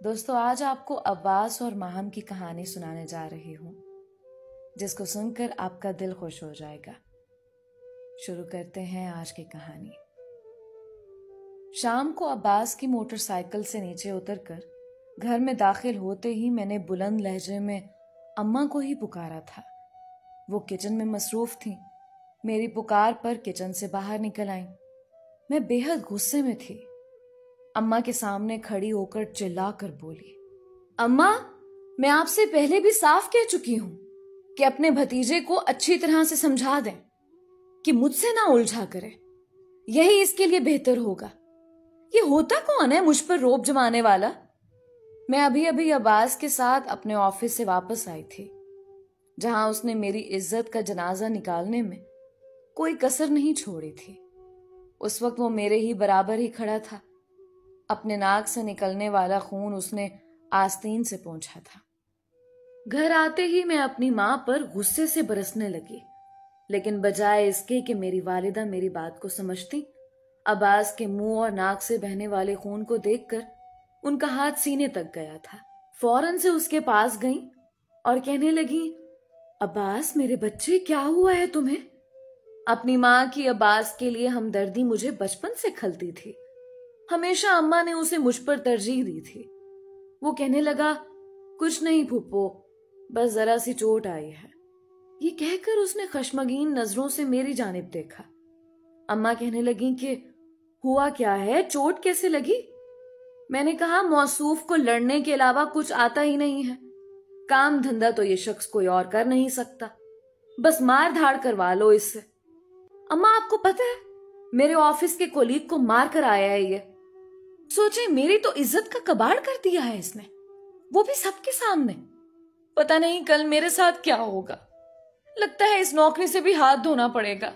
دوستو آج آپ کو عباس اور ماہم کی کہانی سنانے جا رہی ہوں جس کو سن کر آپ کا دل خوش ہو جائے گا۔ شروع کرتے ہیں آج کی کہانی۔ شام کو عباس کی موٹر سائیکل سے نیچے اتر کر گھر میں داخل ہوتے ہی میں نے بلند لہجے میں اماں کو ہی پکارا تھا۔ وہ کچن میں مصروف تھیں۔ میری پکار پر کچن سے باہر نکل آئیں۔ میں بے حد غصے میں تھی۔ اماں کے سامنے کھڑی ہو کر چلا کر بولی، اماں میں آپ سے پہلے بھی صاف کہہ چکی ہوں کہ اپنے بھتیجے کو اچھی طرح سے سمجھا دیں کہ مجھ سے نہ الجھا کرے، یہی اس کے لیے بہتر ہوگا۔ یہ ہوتا کون ہے مجھ پر روب جمانے والا؟ میں ابھی عباس کے ساتھ اپنے آفس سے واپس آئی تھی جہاں اس نے میری عزت کا جنازہ نکالنے میں کوئی کسر نہیں چھوڑی تھی۔ اس وقت وہ میرے ہی برابر ہی کھڑا تھا۔ اپنے ناک سے نکلنے والا خون اس نے آستین سے پونچھا تھا۔ گھر آتے ہی میں اپنی ماں پر غصے سے برسنے لگی، لیکن بجائے اس کے کہ میری والدہ میری بات کو سمجھتی، عباس کے منہ اور ناک سے بہنے والے خون کو دیکھ کر ان کا ہاتھ سینے تک گیا تھا۔ فوراً سے اس کے پاس گئیں اور کہنے لگی، عباس میرے بچے کیا ہوا ہے تمہیں؟ اپنی ماں کی عباس کے لیے ہمدردی مجھے بچپن سے کھلتی تھی۔ ہمیشہ اماں نے اسے مجھ پر ترجیح دی تھی۔ وہ کہنے لگا، کچھ نہیں پھپھو، بس ذرا سی چوٹ آئی ہے۔ یہ کہہ کر اس نے خشمگین نظروں سے میری جانب دیکھا۔ اماں کہنے لگیں کہ ہوا کیا ہے، چوٹ کیسے لگی؟ میں نے کہا، موصوف کو لڑنے کے علاوہ کچھ آتا ہی نہیں ہے۔ کام دھندا تو یہ شخص کوئی اور کر نہیں سکتا، بس مار دھاڑ کروا لو اس سے۔ اماں آپ کو پتہ ہے میرے آفس کے کولیگ کو مار کر آیا ہے یہ۔ سوچیں میری تو عزت کا کباڑ کر دیا ہے اس نے، وہ بھی سب کے سامنے۔ پتہ نہیں کل میرے ساتھ کیا ہوگا۔ لگتا ہے اس نوکری سے بھی ہاتھ دھونا پڑے گا۔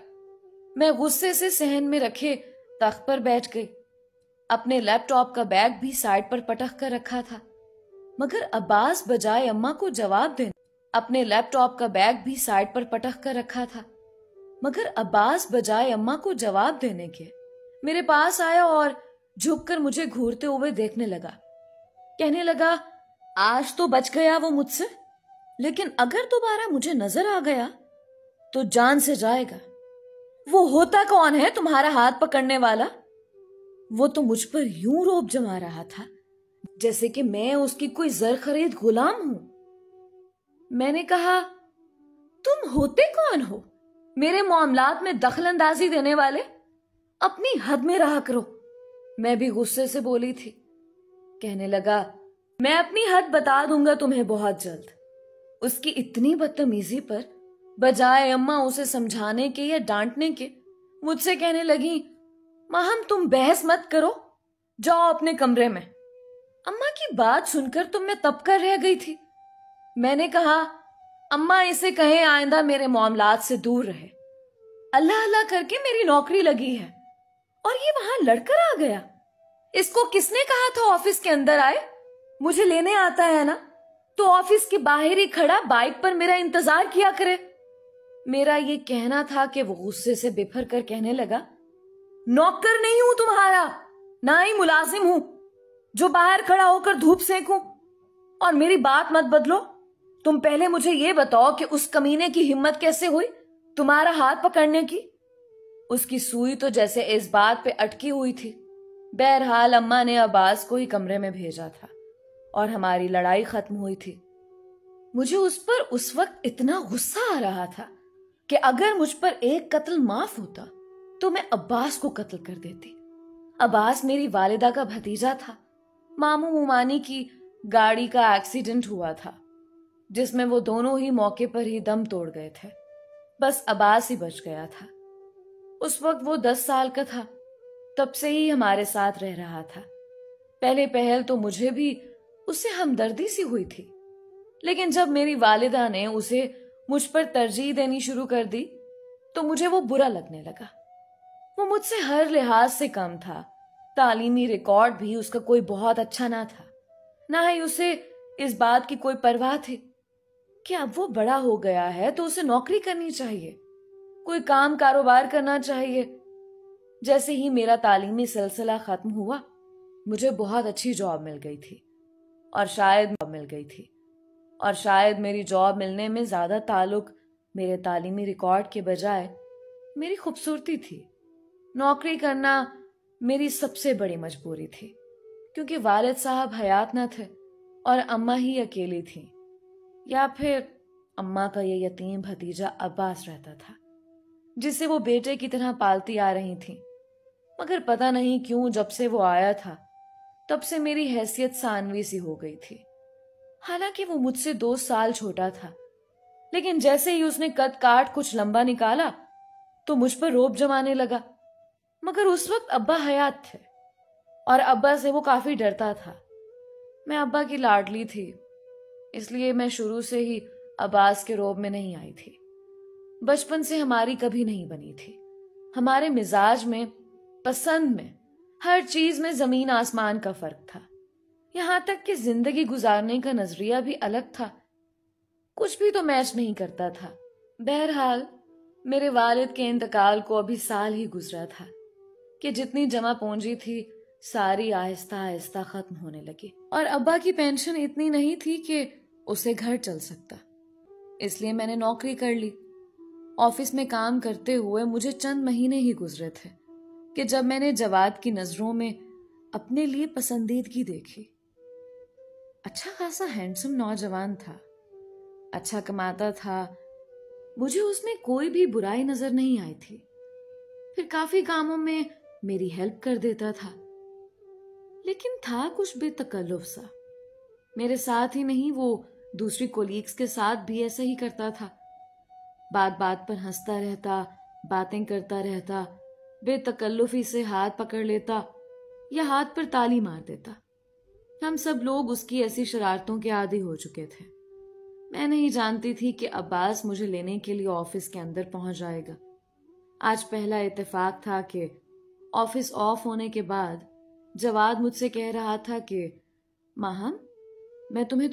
میں غصے سے صحن میں رکھے تخت پر بیٹھ گئی۔ اپنے لیپ ٹاپ کا بیگ بھی سائڈ پر پٹک کر رکھا تھا، مگر عباس بجائے اماں کو جواب دینے اپنے لیپ ٹاپ کا بیگ بھی سائڈ پر پٹک کر رکھا تھا مگر عباس بجائے اماں کو جواب دینے کے میرے پاس آیا اور جھک کر مجھے گھورتے ہوئے دیکھنے لگا۔ کہنے لگا، آج تو بچ گیا وہ مجھ سے، لیکن اگر دوبارہ مجھے نظر آ گیا تو جان سے جائے گا۔ وہ ہوتا کون ہے تمہارا ہاتھ پکڑنے والا؟ وہ تو مجھ پر یوں روب جما رہا تھا جیسے کہ میں اس کی کوئی زر خرید غلام ہوں۔ میں نے کہا، تم ہوتے کون ہو میرے معاملات میں دخل اندازی دینے والے؟ اپنی حد میں رہا کرو۔ میں بھی غصے سے بولی تھی۔ کہنے لگا، میں اپنی حد بتا دوں گا تمہیں بہت جلد۔ اس کی اتنی بدتمیزی پر بجائے اماں اسے سمجھانے کے یا ڈانٹنے کے مجھ سے کہنے لگی، ماہم تم بحث مت کرو، جاؤ اپنے کمرے میں۔ اماں کی بات سن کر تو میں تب کر رہ گئی تھی۔ میں نے کہا، اماں اسے کہیں آئندہ میرے معاملات سے دور رہے۔ اللہ اللہ کر کے میری نوکری لگی ہے اور یہ وہاں لڑ کر آ گیا۔ اس کو کس نے کہا تھا آفس کے اندر آئے؟ مجھے لینے آتا ہے نا، تو آفس کے باہر ہی کھڑا بائک پر میرا انتظار کیا کرے۔ میرا یہ کہنا تھا کہ وہ غصے سے بپھر کر کہنے لگا، نوکر نہیں ہوں تمہارا، نہ ہی ملازم ہوں جو باہر کھڑا ہو کر دھوپ سینکوں۔ اور میری بات مت بدلو۔ تم پہلے مجھے یہ بتاؤ کہ اس کمینے کی ہمت کیسے ہوئی تمہارا ہاتھ پکڑنے کی؟ اس کی سوئی تو جیسے اس بات پہ اٹکی ہوئی تھی۔ بہرحال اماں نے عباس کو ہی کمرے میں بھیجا تھا اور ہماری لڑائی ختم ہوئی تھی۔ مجھے اس پر اس وقت اتنا غصہ آ رہا تھا کہ اگر مجھ پر ایک قتل معاف ہوتا تو میں عباس کو قتل کر دیتی۔ عباس میری والدہ کا بھتیجا تھا۔ ماموں مومانی کی گاڑی کا ایکسیڈنٹ ہوا تھا جس میں وہ دونوں ہی موقع پر ہی دم توڑ گئے تھے۔ بس عباس ہی بچ گیا تھا۔ اس وقت وہ 10 سال کا تھا، تب سے ہی ہمارے ساتھ رہ رہا تھا۔ پہلے پہل تو مجھے بھی اس سے ہمدردی سی ہوئی تھی، لیکن جب میری والدہ نے اسے مجھ پر ترجیح دینی شروع کر دی تو مجھے وہ برا لگنے لگا۔ وہ مجھ سے ہر لحاظ سے کم تھا۔ تعلیمی ریکارڈ بھی اس کا کوئی بہت اچھا نہ تھا، نہ ہی اسے اس بات کی کوئی پرواہ تھی کہ اب وہ بڑا ہو گیا ہے تو اسے نوکری کرنی چاہیے، کوئی کام کاروبار کرنا چاہیے۔ جیسے ہی میرا تعلیمی سلسلہ ختم ہوا مجھے بہت اچھی جاب مل گئی تھی۔ اور شاید جاب مل گئی تھی، اور شاید میری جاب ملنے میں زیادہ تعلق میرے تعلیمی ریکارڈ کے بجائے میری خوبصورتی تھی۔ نوکری کرنا میری سب سے بڑی مجبوری تھی، کیونکہ والد صاحب حیات نہ تھے اور اماں ہی اکیلی تھیں، یا پھر اماں کا یہ یتیم بھتیجا عباس رہتا تھا جسے وہ بیٹے کی طرح پالتی آ رہی تھیں۔ مگر پتہ نہیں کیوں جب سے وہ آیا تھا تب سے میری حیثیت ثانوی سی ہو گئی تھی۔ حالانکہ وہ مجھ سے 2 سال چھوٹا تھا، لیکن جیسے ہی اس نے قد کاٹ کچھ لمبا نکالا تو مجھ پر روب جمانے لگا۔ مگر اس وقت ابا حیات تھے اور ابا سے وہ کافی ڈرتا تھا۔ میں ابا کی لاڈلی تھی، اس لیے میں شروع سے ہی عباس کے روب میں نہیں آئی تھی۔ بچپن سے ہماری کبھی نہیں بنی تھی۔ ہمارے مزاج میں، پسند میں، ہر چیز میں زمین آسمان کا فرق تھا، یہاں تک کہ زندگی گزارنے کا نظریہ بھی الگ تھا۔ کچھ بھی تو میچ نہیں کرتا تھا۔ بہرحال میرے والد کے انتقال کو ابھی سال ہی گزرا تھا کہ جتنی جمع پونجی تھی ساری آہستہ آہستہ ختم ہونے لگی، اور ابا کی پینشن اتنی نہیں تھی کہ اسے گھر چل سکتا۔ اس لیے میں نے نوکری کر لی۔ آفس میں کام کرتے ہوئے مجھے چند مہینے ہی گزرے تھے کہ جب میں نے جواد کی نظروں میں اپنے لیے پسندیدگی دیکھی۔ اچھا خاصا ہینڈسم نوجوان تھا، اچھا کماتا تھا، مجھے اس میں کوئی بھی برائی نظر نہیں آئی تھی۔ پھر کافی کاموں میں میری ہیلپ کر دیتا تھا، لیکن تھا کچھ بے تکلف سا۔ میرے ساتھ ہی نہیں، وہ دوسری کولیگز کے ساتھ بھی ایسا ہی کرتا تھا۔ بات بات پر ہنستا رہتا، باتیں کرتا رہتا، بے تکلفی سے ہاتھ پکڑ لیتا یا ہاتھ پر تالی مار دیتا۔ ہم سب لوگ اس کی ایسی شرارتوں کے عادی ہو چکے تھے۔ میں نہیں جانتی تھی کہ عباس مجھے لینے کے لیے آفس کے اندر پہنچ جائے گا۔ آج پہلا اتفاق تھا کہ آفس آف ہونے کے بعد جواد مجھ سے کہہ رہا تھا کہ ماہم، میں تمہیں